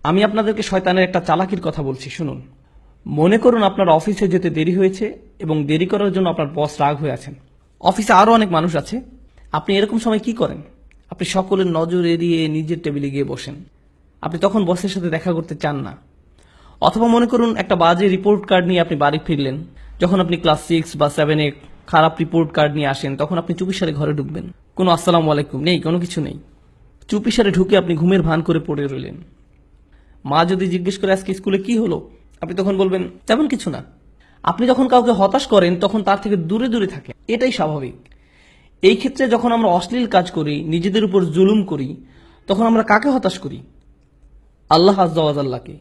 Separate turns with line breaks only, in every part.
আমি আপনাদেরকে শয়তানের একটা চালাকির কথা বলছি, শুনুন। মনে করুন আপনার অফিসে যেতে দেরি হয়েছে এবং দেরি করার জন্য আপনার বস রাগ হয়ে আছেন। অফিসে আরো অনেক মানুষ আছে। আপনি এরকম সময় কি করেন? আপনি সকলের নজর এড়িয়ে নিজের টেবিলে গিয়ে বসেন। আপনি তখন বসের সাথে দেখা করতে চান না। অথবা মনে করুন একটা বাজে রিপোর্ট কার্ড নিয়ে আপনি বাড়ি ফিরলেন। যখন আপনি ক্লাস 6 বা 7-এ খারাপ রিপোর্ট কার্ড নিয়ে আসেন, তখন আপনি চুপিসারে ঘরে ঢুকবেন। কোনো আসসালামু আলাইকুম নেই, কোনো কিছু নেই। চুপিসারে ঢুকে আপনি ঘুমের ভান করে পড়ে রইলেন। মা যদি জিজ্ঞেস করে আজকে স্কুলে কি হলো, আপনি তখন বলবেন তেমন কিছু না। আপনি যখন কাউকে হতাশ করেন তখন তার থেকে দূরে দূরে থাকেন, এটাই স্বাভাবিক। এই ক্ষেত্রে যখন আমরা অশ্লীল কাজ করি, নিজেদের উপর জুলুম করি, তখন আমরা কাকে হতাশ করি? আল্লাহ আজ্জা ওয়া জাল্লাকে।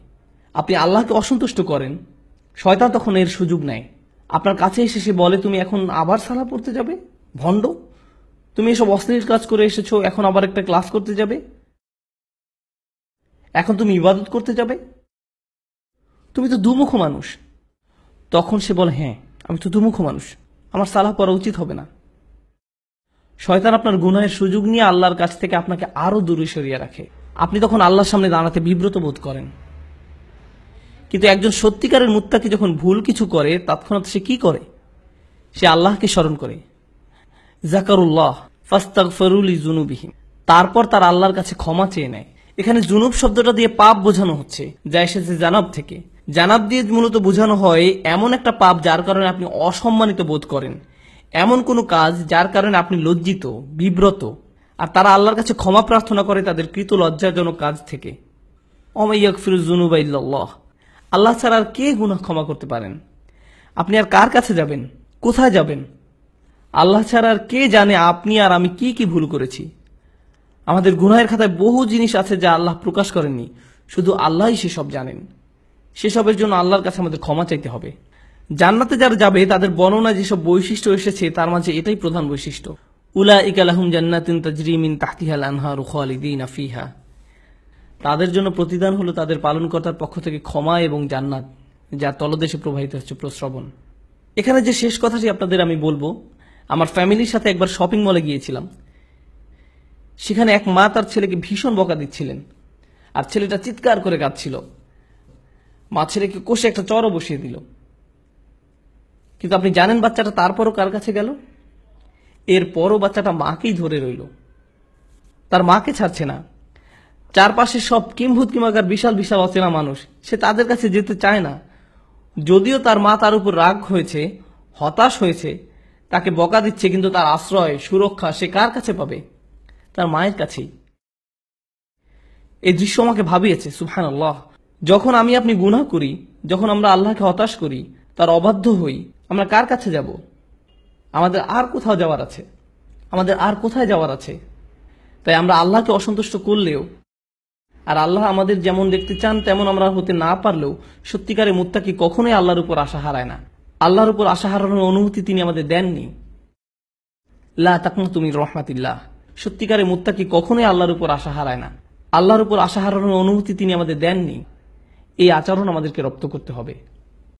আপনি আল্লাহকে অসন্তুষ্ট করেন, শয়তান তখন এর সুযোগ নেয়। আপনার কাছে এসে সে বলে, তুমি এখন আবার সালাহ পড়তে যাবে? ভণ্ড, তুমি এসব অশ্লীল কাজ করে এসেছো, এখন আবার একটা ক্লাস করতে যাবে? এখন তুমি ইবাদত করতে যাবে? তুমি তো দুমুখ মানুষ। তখন সে বলে, হ্যাঁ আমি তো দুমুখ মানুষ, আমার সালাহ পড়া উচিত হবে না। শয়তান আপনার গুনাহের সুযোগ নিয়ে আল্লাহর কাছ থেকে আপনাকে আরো দূরে সরিয়ে রাখে। আপনি তখন আল্লাহর সামনে দাঁড়াতে বিব্রত বোধ করেন। কিন্তু একজন সত্যিকারের মুত্তাকি যখন ভুল কিছু করে, তৎক্ষণাৎ সে কি করে? সে আল্লাহকে স্মরণ করে। যাকারুল্লাহ ফাস্তাগফিরু লিযুনুবিহিম, তারপর তার আল্লাহর কাছে ক্ষমা চেয়ে নেয়। এখানে জুনুব শব্দটা দিয়ে পাপ বোঝানো হচ্ছে, যা এসেছে জানাব থেকে। জানাব দিয়ে মূলত বোঝানো হয় এমন একটা পাপ যার কারণে আপনি অসম্মানিত বোধ করেন, এমন কোনো কাজ যার কারণে আপনি লজ্জিত, বিব্রত। আর তারা আল্লাহর কাছে ক্ষমা প্রার্থনা করে তাদের কৃত লজ্জাজনক কাজ থেকে। ওয়া ইয়াগফিরুয যুনুবা ইল্লাল্লাহ, আল্লাহ ছাড়া আর কে গুনাহ ক্ষমা করতে পারেন? আপনি আর কার কাছে যাবেন? কোথায় যাবেন? আল্লাহ ছাড়া আর কে জানে আপনি আর আমি কি কি ভুল করেছি? আমাদের গুনাহের খাতায় বহু জিনিস আছে যা আল্লাহ প্রকাশ করেননি, শুধু আল্লাহই সেসব জানেন। সেসবের জন্য আল্লাহর কাছে আমাদের ক্ষমা চাইতে হবে। জান্নাতে যারা যাবে তাদের বর্ণনা যেসব বৈশিষ্ট্য এসেছে তার মাঝে এটাই প্রধান বৈশিষ্ট্য। উলাইকা লাহুম জান্নাতুন তাজরি মিন তাহতিহাল আনহারু খালিদিনা ফিহা, তাদের জন্য প্রতিদান হলো তাদের পালনকর্তার পক্ষ থেকে ক্ষমা এবং জান্নাত, যা তলদেশে প্রবাহিত হচ্ছে প্রস্রবণ। এখানে যে শেষ কথাটি আপনাদের আমি বলবো, আমার ফ্যামিলির সাথে একবার শপিং মলে গিয়েছিলাম। সেখানে এক মা তার ছেলেকে ভীষণ বকা দিচ্ছিলেন, আর ছেলেটা চিৎকার করে কাঁদছিল। মা ছেলেকে কষে একটা চড়ও বসিয়ে দিল। কিন্তু আপনি জানেন বাচ্চাটা তারপরও কার কাছে গেল? এরপরও বাচ্চাটা মাকেই ধরে রইল, তার মাকে ছাড়ছে না। চারপাশে সব কিম্ভূত কিমাকার বিশাল বিশাল অচেনা মানুষ, সে তাদের কাছে যেতে চায় না। যদিও তার মা তার উপর রাগ হয়েছে, হতাশ হয়েছে, তাকে বকা দিচ্ছে, কিন্তু তার আশ্রয় সুরক্ষা সে কার কাছে পাবে? তার মায়ের কাছেই। এই দৃশ্য আমাকে ভাবিয়েছে, সুবহানাল্লাহ। যখন আমি আপনি গুনাহ করি, যখন আমরা আল্লাহকে হতাশ করি, তার অবাধ্য হই, আমরা কার কাছে যাব? আমাদের আর কোথাও যাওয়ার আছে? আমাদের আর কোথায় যাওয়ার আছে? তাই আমরা আল্লাহকে অসন্তুষ্ট করলেও, আর আল্লাহ আমাদের যেমন দেখতে চান তেমন আমরা হতে না পারলেও, সত্যিকারে মুত্তাকি কখনোই আল্লাহর উপর আশা হারায় না। আল্লাহর উপর আশা হারানোর অনুমতি তিনি আমাদের দেননি। লা তাকনাতু মির রাহমাতিল্লাহ, সত্যিকারে মুত্তাকি কখনোই আল্লাহর উপর আশা হারায় না। আল্লাহর উপর আশা হারানোর অনুমতি তিনি আমাদের দেননি। এই আচরণ আমাদেরকে রপ্ত করতে হবে।